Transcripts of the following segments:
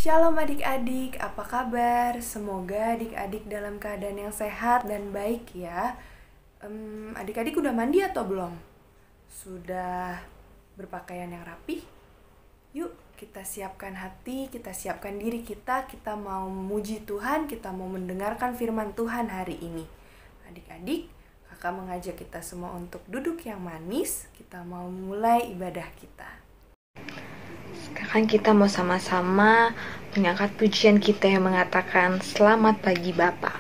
Shalom adik-adik, apa kabar? Semoga adik-adik dalam keadaan yang sehat dan baik ya. Adik-adik udah mandi atau belum? Sudah berpakaian yang rapi? Yuk kita siapkan hati, kita siapkan diri kita mau memuji Tuhan, kita mau mendengarkan firman Tuhan hari ini. Adik-adik, kakak mengajak kita semua untuk duduk yang manis, kita mau mulai ibadah kita. Sekarang kita mau sama-sama mengangkat pujian kita yang mengatakan Selamat Pagi Bapa.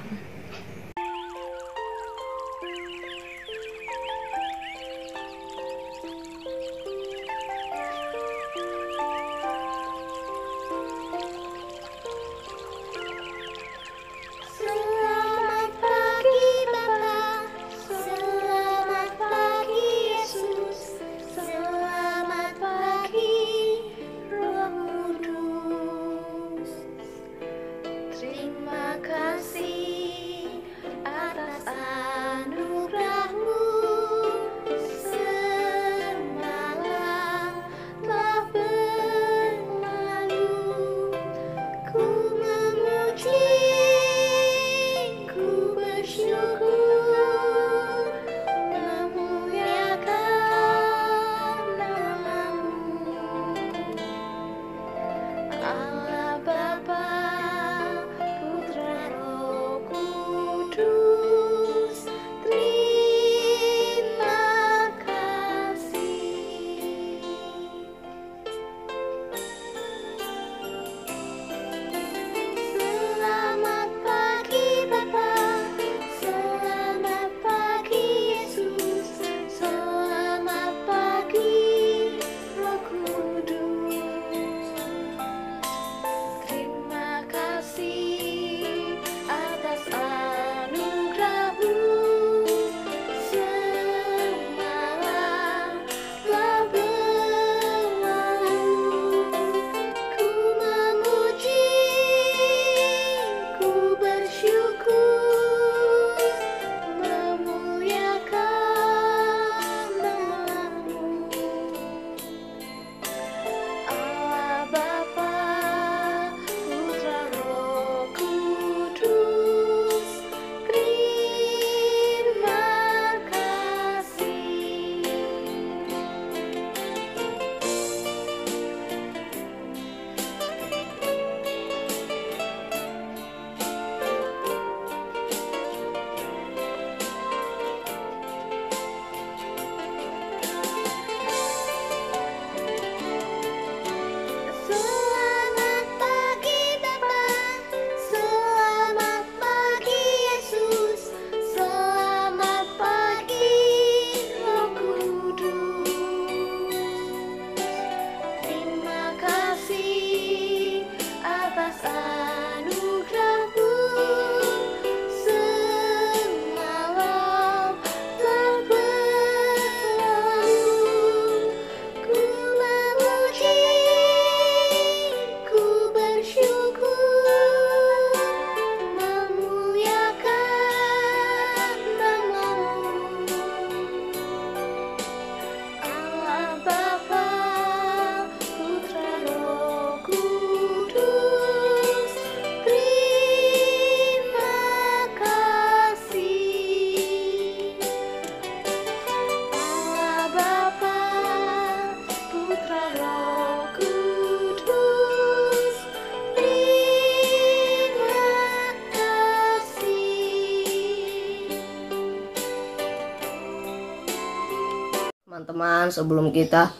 Teman-teman, sebelum kita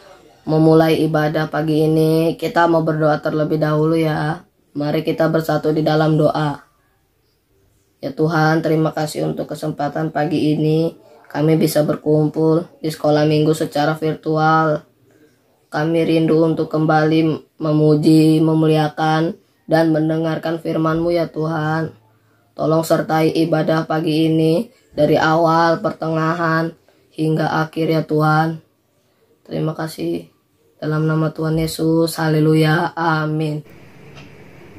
memulai ibadah pagi ini, kita mau berdoa terlebih dahulu ya. Mari kita bersatu di dalam doa. Ya Tuhan, terima kasih untuk kesempatan pagi ini. Kami bisa berkumpul di sekolah minggu secara virtual. Kami rindu untuk kembali memuji, memuliakan, dan mendengarkan firman-Mu ya Tuhan. Tolong sertai ibadah pagi ini dari awal, pertengahan, hingga akhir ya Tuhan. Terima kasih. Dalam nama Tuhan Yesus, haleluya, amin.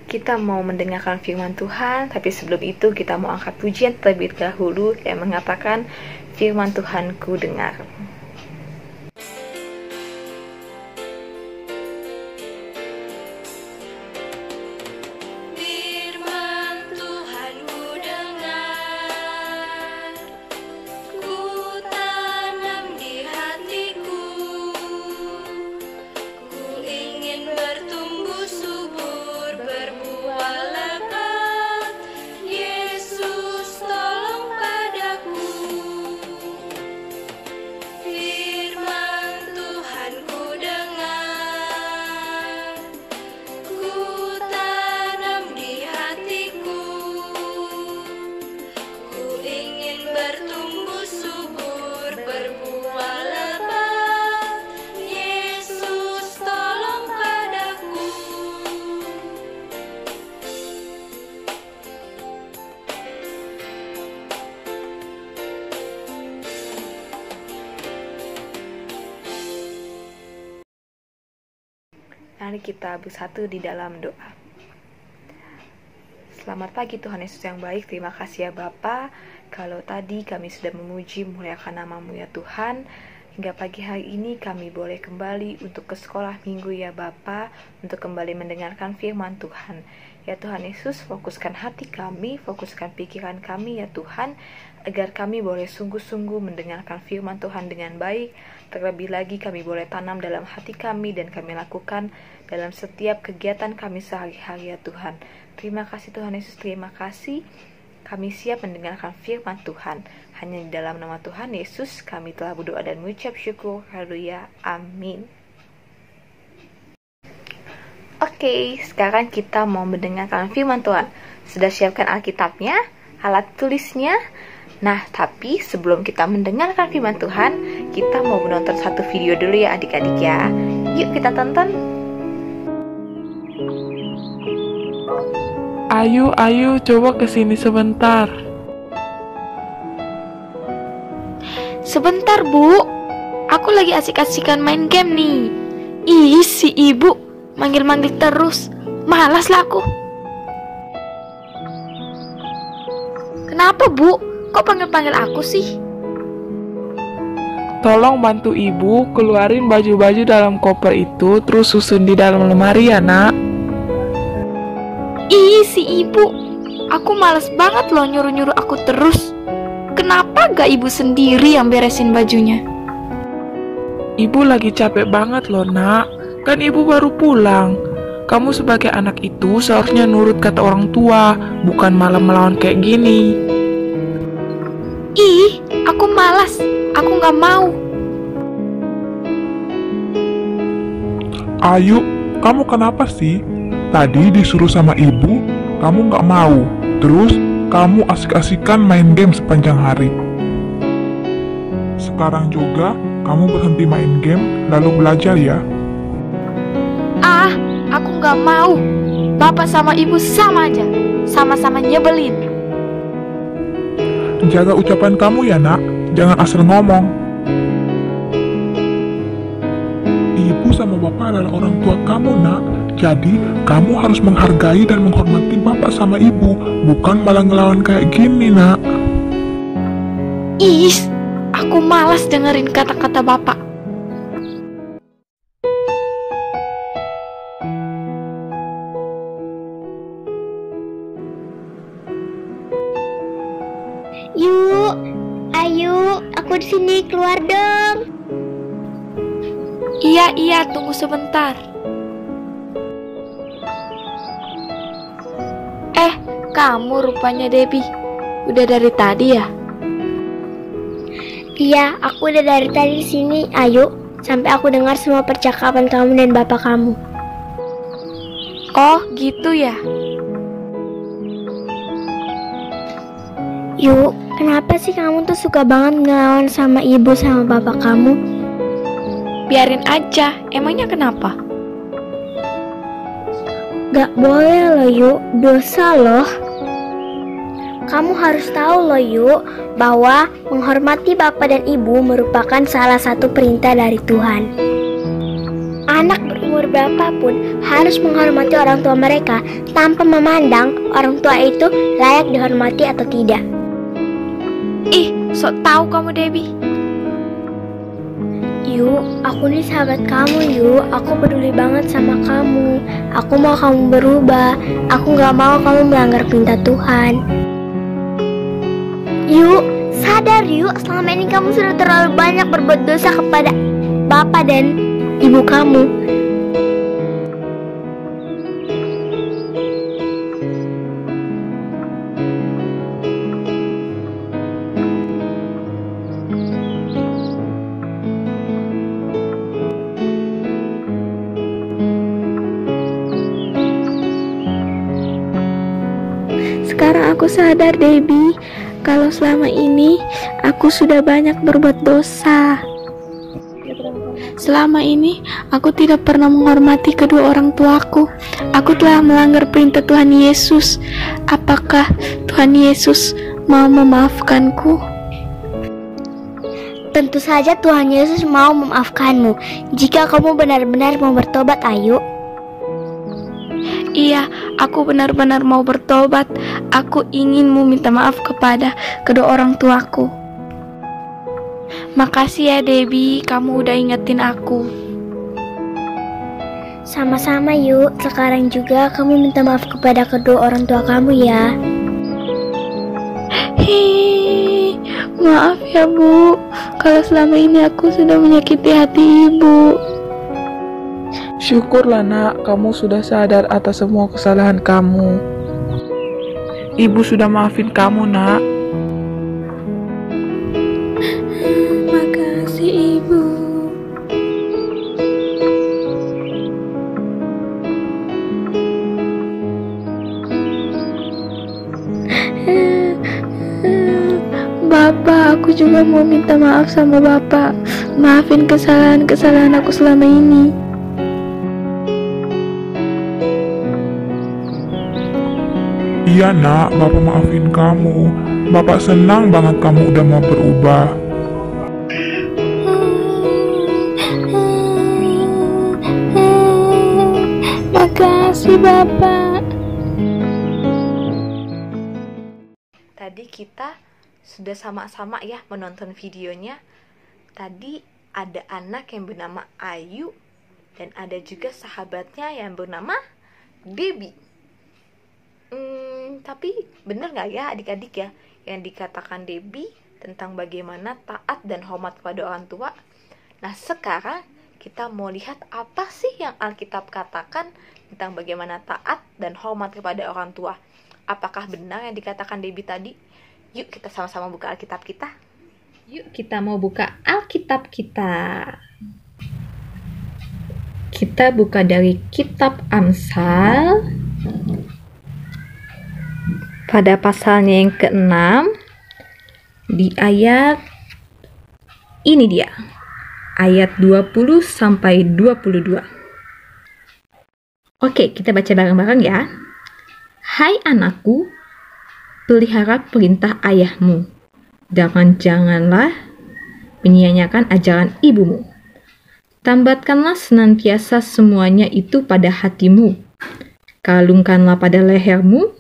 Kita mau mendengarkan firman Tuhan, tapi sebelum itu kita mau angkat pujian terlebih dahulu yang mengatakan firman Tuhanku dengar. Mari kita bersatu di dalam doa. Selamat pagi Tuhan Yesus yang baik. Terima kasih ya Bapa. Kalau tadi kami sudah memuji muliakan nama-Mu ya Tuhan, hingga pagi hari ini kami boleh kembali untuk ke sekolah minggu ya Bapa, untuk kembali mendengarkan firman Tuhan. Ya Tuhan Yesus, fokuskan hati kami, fokuskan pikiran kami ya Tuhan, agar kami boleh sungguh-sungguh mendengarkan firman Tuhan dengan baik. Terlebih lagi kami boleh tanam dalam hati kami dan kami lakukan dalam setiap kegiatan kami sehari-hari ya Tuhan. Terima kasih Tuhan Yesus, terima kasih. Kami siap mendengarkan firman Tuhan. Hanya di dalam nama Tuhan Yesus kami telah berdoa dan mengucap syukur. Haleluya. Amin. Oke, sekarang kita mau mendengarkan firman Tuhan. Sudah siapkan Alkitabnya, alat tulisnya? Nah, tapi sebelum kita mendengarkan firman Tuhan, kita mau menonton satu video dulu ya adik-adik ya. Yuk kita tonton. Ayu, coba kesini sebentar. Sebentar, Bu. Aku lagi asik-asikan main game nih. Ih, si ibu manggil-manggil terus. Malas lah aku. Kenapa, Bu? Kok panggil-panggil aku sih? Tolong bantu ibu keluarin baju-baju dalam koper itu, terus susun di dalam lemari ya, Nak. Ih, si ibu. Aku males banget loh nyuruh-nyuruh aku terus. Kenapa gak ibu sendiri yang beresin bajunya? Ibu lagi capek banget loh, Nak. Kan ibu baru pulang. Kamu sebagai anak itu seharusnya nurut kata orang tua, bukan malah melawan kayak gini. Ih, aku malas. Aku gak mau. Ayu, kamu kenapa sih? Tadi disuruh sama ibu, kamu nggak mau. Terus, kamu asik-asikan main game sepanjang hari. Sekarang juga, kamu berhenti main game, lalu belajar ya. Ah, aku gak mau. Bapak sama ibu sama aja. Sama-sama nyebelin. Jaga ucapan kamu ya, Nak. Jangan asal ngomong. Ibu sama bapak adalah orang tua kamu, Nak. Jadi, kamu harus menghargai dan menghormati bapak sama ibu, bukan malah ngelawan kayak gini, Nak. Ih, aku malas dengerin kata-kata bapak. Yuk, ayo, aku di sini, keluar dong. Iya, tunggu sebentar. Kamu rupanya Debbie. Udah dari tadi ya? Iya, aku udah dari tadi di sini. Ayo, sampai aku dengar semua percakapan kamu dan bapak kamu. Oh, gitu ya? Yuk, kenapa sih kamu tuh suka banget ngelawan sama ibu sama bapak kamu? Biarin aja, emangnya kenapa? Gak boleh loh Yuk, dosa loh. Kamu harus tahu loh Yuk, bahwa menghormati bapak dan ibu merupakan salah satu perintah dari Tuhan. Anak berumur berapapun harus menghormati orang tua mereka tanpa memandang orang tua itu layak dihormati atau tidak. Ih, sok tahu kamu Debbie. Yuk, aku nih sahabat kamu Yuk. Aku peduli banget sama kamu. Aku mau kamu berubah. Aku gak mau kamu melanggar perintah Tuhan. Yuk, sadar Yuk. Selama ini kamu sudah terlalu banyak berbuat dosa kepada bapak dan ibu kamu. Sekarang aku sadar Debbie, kalau selama ini aku sudah banyak berbuat dosa. Selama ini aku tidak pernah menghormati kedua orang tuaku. Aku telah melanggar perintah Tuhan Yesus. Apakah Tuhan Yesus mau memaafkanku? Tentu saja Tuhan Yesus mau memaafkanmu jika kamu benar-benar mau bertobat, Ayu. Iya, aku benar-benar mau bertobat. Aku ingin meminta maaf kepada kedua orang tuaku. Makasih ya Debbie, kamu udah ingetin aku. Sama-sama yuk, sekarang juga kamu minta maaf kepada kedua orang tua kamu ya. Hi, maaf ya Bu, kalau selama ini aku sudah menyakiti hati Ibu. Syukurlah nak, kamu sudah sadar atas semua kesalahan kamu. Ibu sudah maafin kamu nak. Makasih Ibu. Bapak, aku juga mau minta maaf sama Bapak. Maafin kesalahan-kesalahan aku selama ini. Iya nak, Bapak maafin kamu. Bapak senang banget kamu udah mau berubah. Makasih Bapak. Tadi kita sudah sama-sama ya menonton videonya. Tadi ada anak yang bernama Ayu dan ada juga sahabatnya yang bernama Debbie. Tapi benar nggak ya adik-adik ya yang dikatakan Debbie tentang bagaimana taat dan hormat kepada orang tua? Nah sekarang kita mau lihat apa sih yang Alkitab katakan tentang bagaimana taat dan hormat kepada orang tua. Apakah benar yang dikatakan Debbie tadi? Yuk kita sama-sama buka Alkitab kita. Yuk kita mau buka Alkitab kita. Kita buka dari kitab Amsal. Pada pasalnya yang ke-6 di ayat ini dia. Ayat 20 sampai 22. Oke, kita baca bareng-bareng ya. Hai anakku, pelihara perintah ayahmu, dan janganlah menyia-nyiakan ajaran ibumu. Tambatkanlah senantiasa semuanya itu pada hatimu. Kalungkanlah pada lehermu.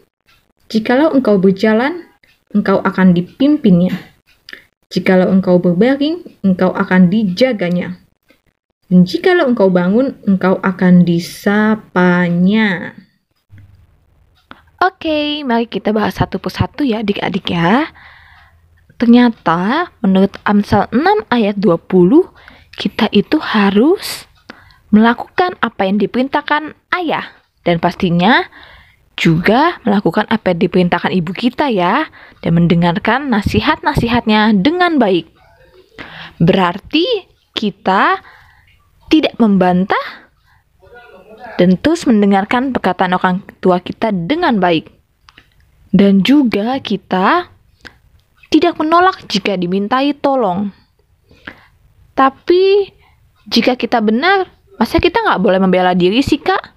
Jikalau engkau berjalan, engkau akan dipimpinnya. Jikalau engkau berbaring, engkau akan dijaganya. Dan jikalau engkau bangun, engkau akan disapanya. Oke, mari kita bahas satu persatu ya adik-adik ya. Ternyata menurut Amsal 6 ayat 20, kita itu harus melakukan apa yang diperintahkan ayah. Dan pastinya juga melakukan apa yang diperintahkan ibu kita ya. Dan mendengarkan nasihat-nasihatnya dengan baik. Berarti kita tidak membantah dan terus mendengarkan perkataan orang tua kita dengan baik. Dan juga kita tidak menolak jika dimintai tolong. Tapi jika kita benar, masa kita nggak boleh membela diri sih kak?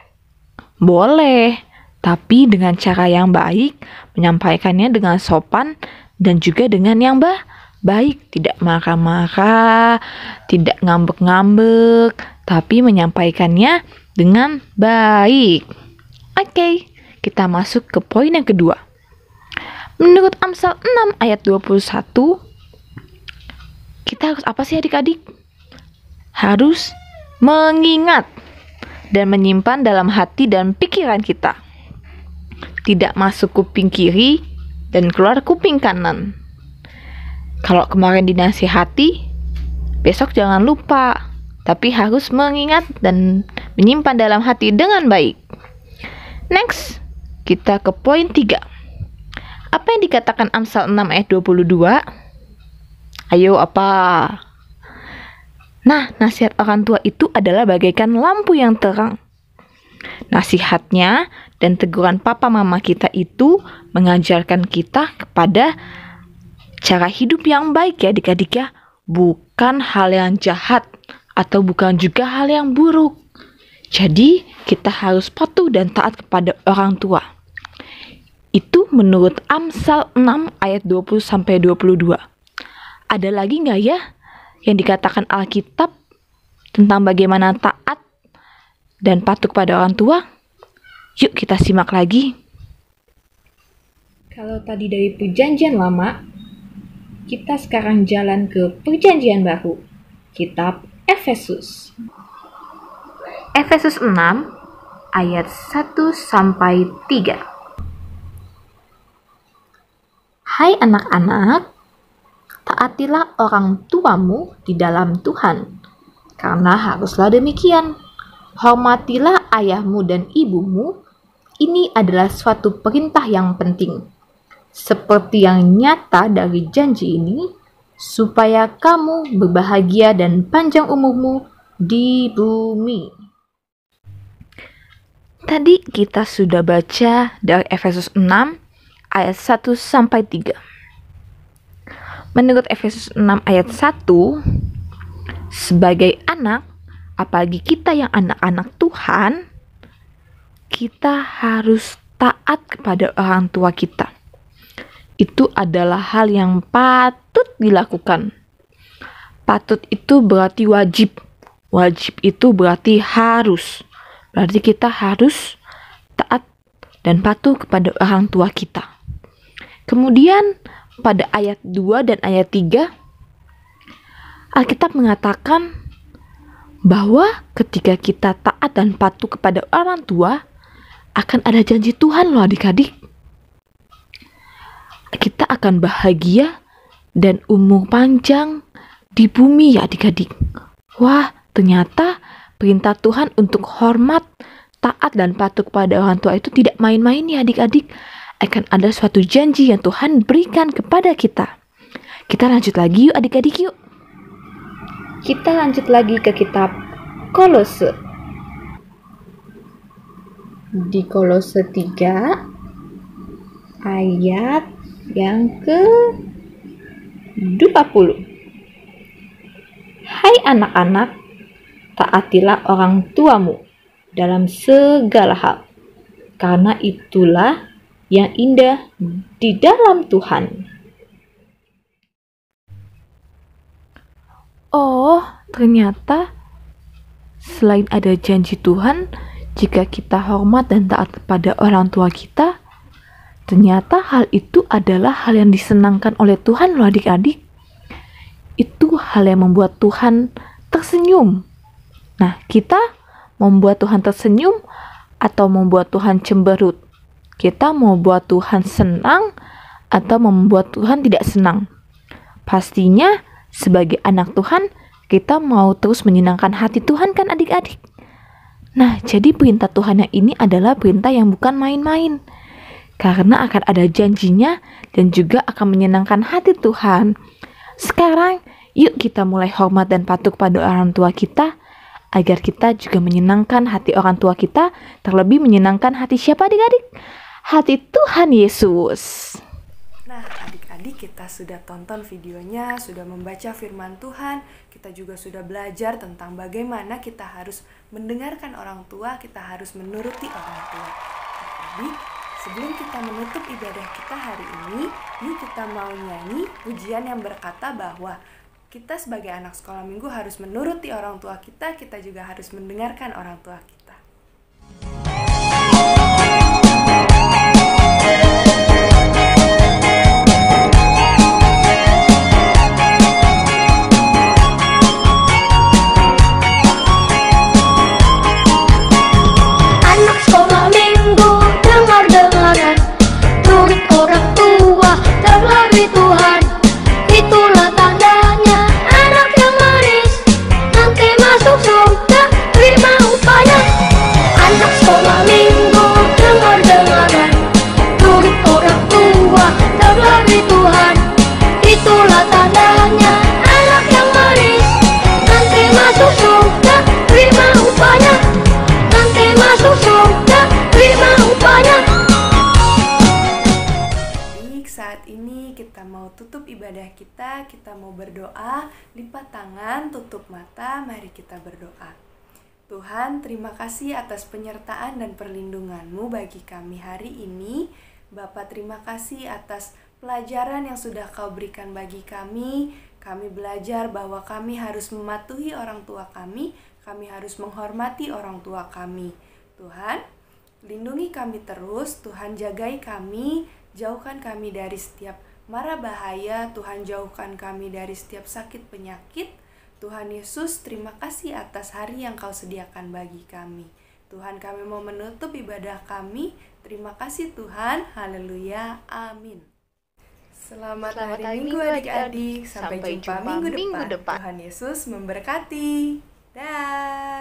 Boleh, tapi dengan cara yang baik, menyampaikannya dengan sopan dan juga dengan yang baik. Tidak marah-marah, tidak ngambek-ngambek, tapi menyampaikannya dengan baik. Oke, kita masuk ke poin yang kedua. Menurut Amsal 6 ayat 21, kita harus apa sih adik-adik? Harus mengingat dan menyimpan dalam hati dan pikiran kita. Tidak masuk kuping kiri dan keluar kuping kanan. Kalau kemarin dinasihati, besok jangan lupa. Tapi harus mengingat dan menyimpan dalam hati dengan baik. Next, kita ke poin 3. Apa yang dikatakan Amsal 6 ayat 22? Ayo apa? Nah, nasihat orang tua itu adalah bagaikan lampu yang terang. Nasihatnya dan teguran papa mama kita itu mengajarkan kita kepada cara hidup yang baik ya adik-adik ya. Bukan hal yang jahat atau bukan juga hal yang buruk. Jadi kita harus patuh dan taat kepada orang tua. Itu menurut Amsal 6 ayat 20-22. Ada lagi nggak ya yang dikatakan Alkitab tentang bagaimana taat dan patuh kepada orang tua? Yuk kita simak lagi. Kalau tadi dari perjanjian lama, kita sekarang jalan ke perjanjian baru. Kitab Efesus. Efesus 6 ayat 1 sampai 3. Hai anak-anak, taatilah orang tuamu di dalam Tuhan, karena haruslah demikian. Hormatilah ayahmu dan ibumu. Ini adalah suatu perintah yang penting, seperti yang nyata dari janji ini, supaya kamu berbahagia dan panjang umurmu di bumi. Tadi kita sudah baca dari Efesus 6 ayat 1 sampai 3. Menurut Efesus 6 ayat 1, sebagai anak, apalagi kita yang anak-anak Tuhan, kita harus taat kepada orang tua kita. Itu adalah hal yang patut dilakukan. Patut itu berarti wajib. Wajib itu berarti harus. Berarti kita harus taat dan patuh kepada orang tua kita. Kemudian pada ayat 2 dan ayat 3, Alkitab mengatakan bahwa ketika kita taat dan patuh kepada orang tua, akan ada janji Tuhan loh adik-adik. Kita akan bahagia dan umur panjang di bumi ya adik-adik. Wah, ternyata perintah Tuhan untuk hormat, taat, dan patuh kepada orang tua itu tidak main-main ya adik-adik. Akan ada suatu janji yang Tuhan berikan kepada kita. Kita lanjut lagi yuk adik-adik yuk. Kita lanjut lagi ke kitab Kolose. Di Kolose 3 ayat yang ke-20. Hai anak-anak, taatilah orang tuamu dalam segala hal, karena itulah yang indah di dalam Tuhan. Oh, ternyata selain ada janji Tuhan, jika kita hormat dan taat kepada orang tua kita, ternyata hal itu adalah hal yang disenangkan oleh Tuhan loh adik-adik. Itu hal yang membuat Tuhan tersenyum. Nah, kita membuat Tuhan tersenyum atau membuat Tuhan cemberut? Kita mau buat Tuhan senang atau membuat Tuhan tidak senang? Pastinya sebagai anak Tuhan, kita mau terus menyenangkan hati Tuhan kan adik-adik? Nah, jadi perintah Tuhan yang ini adalah perintah yang bukan main-main. Karena akan ada janjinya dan juga akan menyenangkan hati Tuhan. Sekarang, yuk kita mulai hormat dan patuh kepada orang tua kita, agar kita juga menyenangkan hati orang tua kita, terlebih menyenangkan hati siapa adik-adik? Hati Tuhan Yesus. Nah, adik-adik kita sudah tonton videonya, sudah membaca firman Tuhan, kita juga sudah belajar tentang bagaimana kita harus mendengarkan orang tua, kita harus menuruti orang tua. Adik, sebelum kita menutup ibadah kita hari ini, yuk kita mau nyanyi pujian yang berkata bahwa kita sebagai anak sekolah minggu harus menuruti orang tua kita juga harus mendengarkan orang tua kita. Anak sekolah minggu, dengar-dengaran, nurut orang tua, terlebih Tuhan. Itulah tandanya anak yang manis, nanti masuk surga, terima upahnya. Anak sekolah minggu, dengar-dengaran, nurut orang tua, terlebih Tuhan. Itulah tandanya anak yang manis, nanti masuk surga, terima upahnya. Nanti masuk surga, terima upahnya. Baik, saat ini kita mau tutup ibadah kita mau berdoa, lipat tangan, tutup mata, mari kita berdoa. Tuhan, terima kasih atas penyertaan dan perlindungan-Mu bagi kami hari ini. Bapa, terima kasih atas pelajaran yang sudah Kau berikan bagi kami. Kami belajar bahwa kami harus mematuhi orang tua kami harus menghormati orang tua kami. Tuhan, Lindungi kami terus, Tuhan jagai kami, jauhkan kami dari setiap mara bahaya, Tuhan jauhkan kami dari setiap sakit penyakit. Tuhan Yesus, terima kasih atas hari yang Kau sediakan bagi kami. Tuhan, kami mau menutup ibadah kami. Terima kasih Tuhan, haleluya, amin. Selamat hari Minggu adik-adik, sampai jumpa minggu depan. Tuhan Yesus memberkati. Dah.